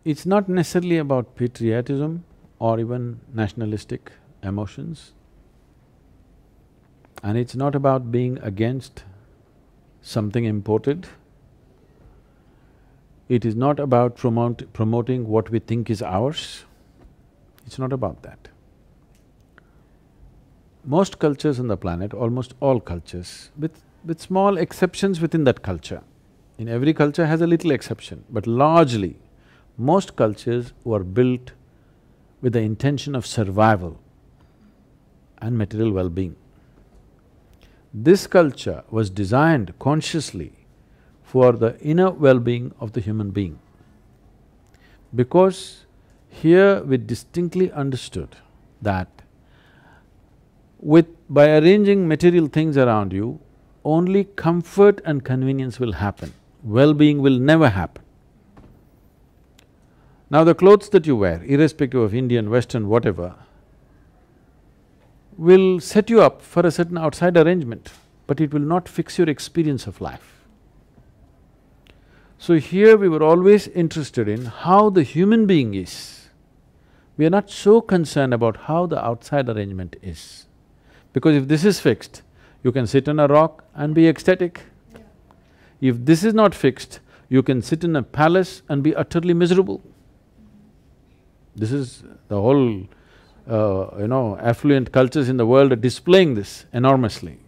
It's not necessarily about patriotism or even nationalistic emotions, and it's not about being against something imported. It is not about promoting what we think is ours. It's not about that. Most cultures on the planet, almost all cultures, with small exceptions within that culture, in every culture has a little exception, but largely, most cultures were built with the intention of survival and material well-being. This culture was designed consciously for the inner well-being of the human being, because here we distinctly understood that by arranging material things around you, only comfort and convenience will happen, well-being will never happen. Now the clothes that you wear, irrespective of Indian, Western, whatever, will set you up for a certain outside arrangement, but it will not fix your experience of life. So here we were always interested in how the human being is. We are not so concerned about how the outside arrangement is. Because if this is fixed, you can sit on a rock and be ecstatic. If this is not fixed, you can sit in a palace and be utterly miserable. This is the whole, affluent cultures in the world are displaying this enormously.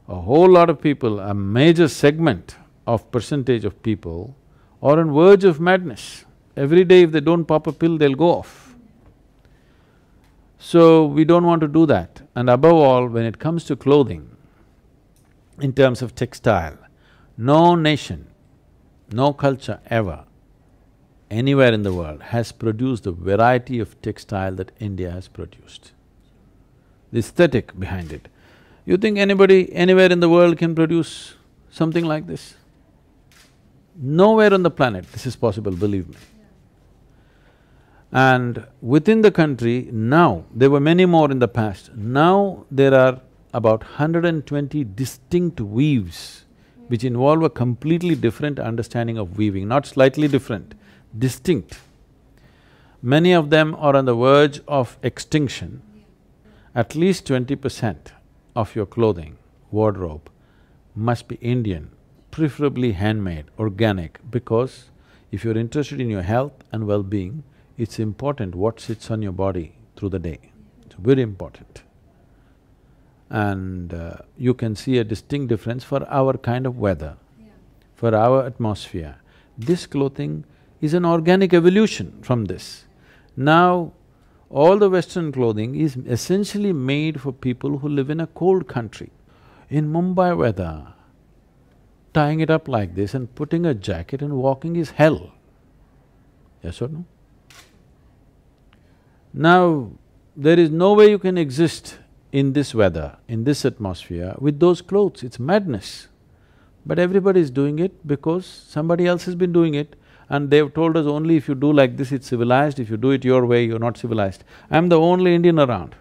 A whole lot of people, a major segment of percentage of people are on verge of madness. Every day if they don't pop a pill, they'll go off. So, we don't want to do that. And above all, when it comes to clothing, in terms of textile, no nation, no culture ever, anywhere in the world has produced the variety of textile that India has produced. The aesthetic behind it. You think anybody, anywhere in the world can produce something like this? Nowhere on the planet this is possible, believe me. And within the country now, there were many more in the past, now there are about 120 distinct weaves which involve a completely different understanding of weaving, not slightly different, distinct. Many of them are on the verge of extinction. At least 20% of your clothing, wardrobe must be Indian, preferably handmade, organic, because if you're interested in your health and well-being, it's important what sits on your body through the day. It's very important. And you can see a distinct difference for our kind of weather, for our atmosphere. This clothing is an organic evolution from this. Now, all the Western clothing is essentially made for people who live in a cold country. In Mumbai weather, tying it up like this and putting a jacket and walking is hell. Yes or no? Now, there is no way you can exist in this weather, in this atmosphere, with those clothes, it's madness. But everybody is doing it because somebody else has been doing it, and they've told us only if you do like this, it's civilized, if you do it your way, you're not civilized. I'm the only Indian around.